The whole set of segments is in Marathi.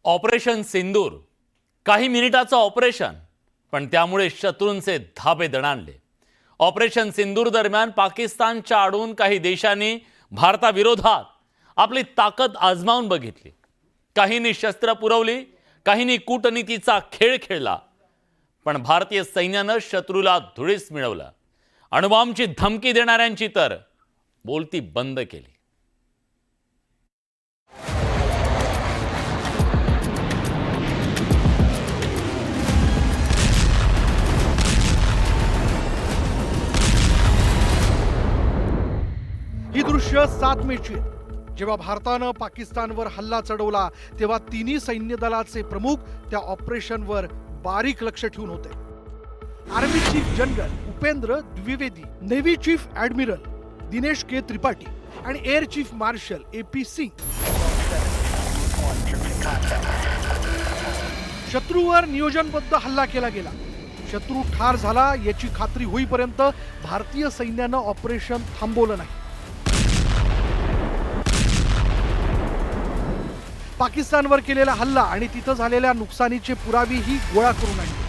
ऑपरेशन सिंदूर काही मिनिटाचं ऑपरेशन, पण त्यामुळे शत्रूंचे धाबे दणाणले। ऑपरेशन सिंदूर दरम्यान पाकिस्तानच्या आडून काही देशांनी भारताविरोधात आपली ताकद आजमावून बघितली। काहींनी शस्त्र पुरवली, काहींनी कूटनीतीचा खेळ खेळला, पण भारतीय सैन्याने शत्रूला धुळीस मिळवलं। अणुबॉम्बची धमकी देणाऱ्यांची तर बोलती बंद केली। ही दृश्य 7 मेची आहेत। जेव्हा भारतानं पाकिस्तानवर हल्ला चढवला तेव्हा तिन्ही सैन्य दलाचे प्रमुख त्या ऑपरेशनवर बारीक लक्ष ठेवून होते। Army chief general Upendra Dwivedi, navy chief admiral Dinesh K Tripathi आणि air chief marshal AP Singh शत्रूवर नियोजनबद्ध हल्ला केला गेला। शत्रू ठार झाला याची खात्री होईपर्यंत भारतीय सैन्यानं ऑपरेशन थांबवलं नाही। पाकिस्तानवर केलेला हल्ला आणि तिथं झालेल्या नुकसानीचे पुरावेही गोळा करून आणले।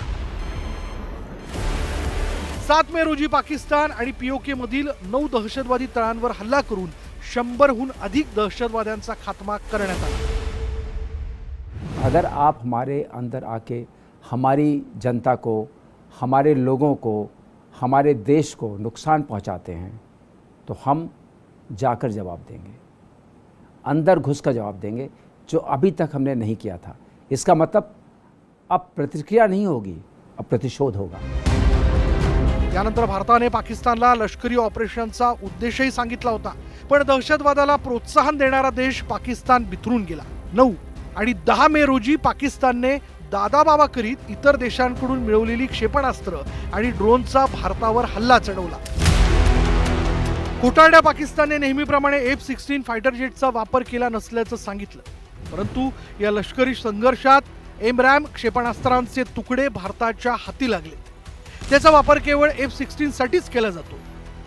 7 मे रोजी पाकिस्तान आणि POK मधील 9 दहशतवादी तळांवर हल्ला करून 100हून अधिक दहशतवाद्यांचा खात्मा करण्यात आला। अगर आप हमारे अंदर आके हमारी जनता को, हमारे लोगों को, हमारे देश को नुकसान पहुंचाते हैं तो हम जाकर जवाब देंगे, अंदर घुसकर जवाब देंगे, जो अभी तक हमने नहीं किया था। इसका मतलब अब प्रतिक्रिया नहीं होगी, अब प्रतिशोध होगा। यानंतर भारताने पाकिस्तानला लष्करी ऑपरेशनचा उद्देशही सांगितला होता, पण दहशतवादाला प्रोत्साहन देणारा देश पाकिस्तान बिथरून गेला। 9 आणि 10 मे रोजी पाकिस्तानने दादाबाबा करीत इतर देशांकडून मिळवलेली क्षेपणास्त्र आणि ड्रोनचा भारतावर हल्ला चढवला। खोटारड्या पाकिस्तानने नेहमीप्रमाणे F-16 फायटर जेटचा वापर केला नसल्याचं सांगितलं, परंतु या लष्करी संघर्षात AMRAAM क्षेपणास्त्रांचे तुकडे भारताच्या हाती लागले। त्याचा वापर केवळ F-16 साठीच केला जातो।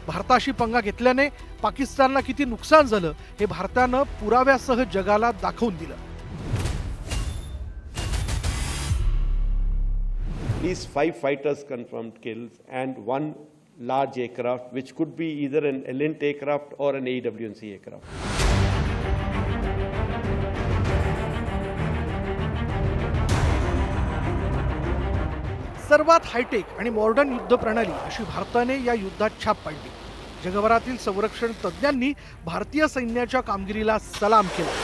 भारताशी पंगा घेतल्याने पाकिस्तानला किती नुकसान झालं हे भारतानं पुराव्यासह जगाला दाखवून दिलं। At least 5 fighters confirmed kills and 1 large aircraft, which could be either an ELINT aircraft or an AWNC aircraft. सर्वात हायटेक आणि मॉडर्न युद्ध प्रणाली अशी भारताने या युद्धात छाप पाडली। जगभरातील संरक्षण तज्ञांनी भारतीय सैन्याच्या कामगिरीला सलाम केला।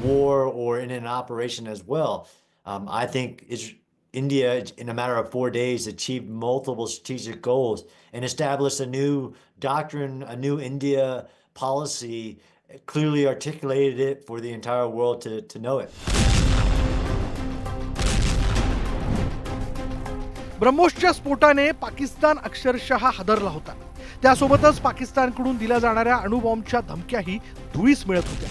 war or in an operation as well. I think India, in a matter of 4 days, achieved multiple strategic goals and established a new doctrine, a new India policy, clearly articulated it for the entire world to know it. ब्रह्मोसच्या स्फोटाने पाकिस्तान अक्षरशः हादरला होता। त्यासोबतच पाकिस्तानकडून दिल्या जाणाऱ्या अणुबॉम्बच्या धमक्याही धुळीस मिळत होत्या।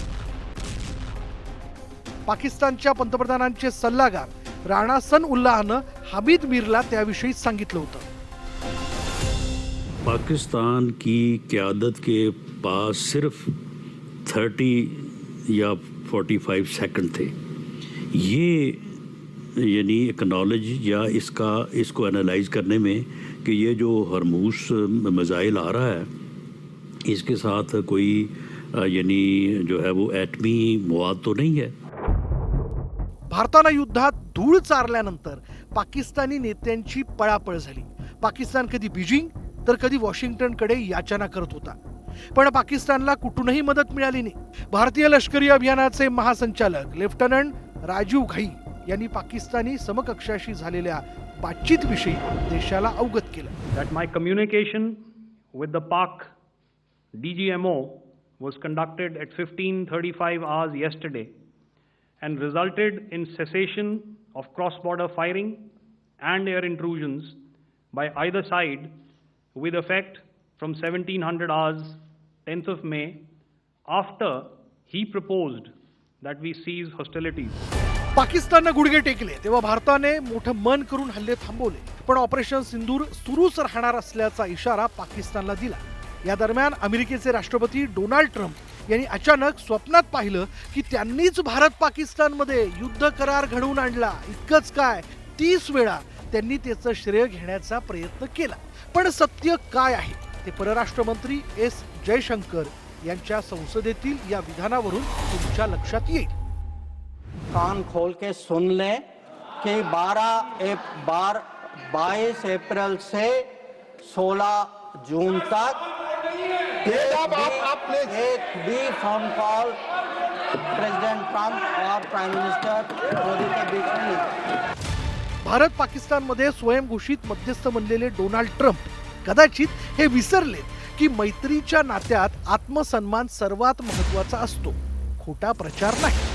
पाकिस्तानच्या पंतप्रधानांचे सल्लागार राणा सनउल्लाहनं हामिद मीरला त्याविषयी सांगितलं होतं। पाकिस्तान की क़यादत के पास सिर्फ 30 या 45 सेकंड थे। ये यानी एक्नॉलेज या इसको एनालाइज करने में कि ये जो हरमूस मिसाइल आ रहा है इसके साथ कोई यानी जो है वो एटमी मवाद तो नहीं है। भारतानं युद्धात धूळ चारल्यानंतर पाकिस्तानी नेत्यांची पळापळ झाली। पाकिस्तान कधी बीजिंग तर कधी वॉशिंग्टनकडे याचना करत होता, पण पाकिस्तानला कुठूनही मदत मिळाली नाही। भारतीय लष्करी अभियानाचे महासंचालक लेफ्टनंट राजीव घाई यांनी पाकिस्तानी समकक्षाशी झालेल्या बातचीतविषयी देशाला अवगत केलं। That my communication with the Pak DGMO was conducted at 15:35 hours yesterday and resulted in cessation of cross-border firing and air intrusions by either side with effect from 1700 hours 10th of May, after he proposed that we cease hostilities. पाकिस्ताननं गुडघे टेकले तेव्हा भारताने मोठं मन करून हल्ले थांबवले, पण ऑपरेशन सिंदूर सुरूच राहणार असल्याचा इशारा पाकिस्तानला दिला। या दरम्यान अमेरिकेचे राष्ट्रपती डोनाल्ड ट्रम्प यांनी अचानक स्वप्नात पाहिलं की त्यांनीच भारत पाकिस्तानमध्ये युद्ध करार घडवून आणला. इतकंच काय, 30 वेळा त्यांनी त्याचं श्रेय घेण्याचा प्रयत्न केला. पण सत्य काय आहे ते परराष्ट्र मंत्री एस जयशंकर यांच्या संसदेतील या विधानावरून तुमच्या लक्षात येईल. कान खोल के सुन लें कि 22 अप्रैल से 16 जून तक एक भी फोन कॉल प्रेसिडेंट ट्रंप और प्राइम मिनिस्टर मोदी के बीच में नहीं. भारत पाकिस्तानमध्ये स्वयंघोषित मध्यस्थ बनलेले डोनाल्ड ट्रम्प कदाचित हे विसरलेत की मैत्रीच्या नात्यात आत्मसन्मान सर्वात महत्वाचा असतो, खोटा प्रचार नाही.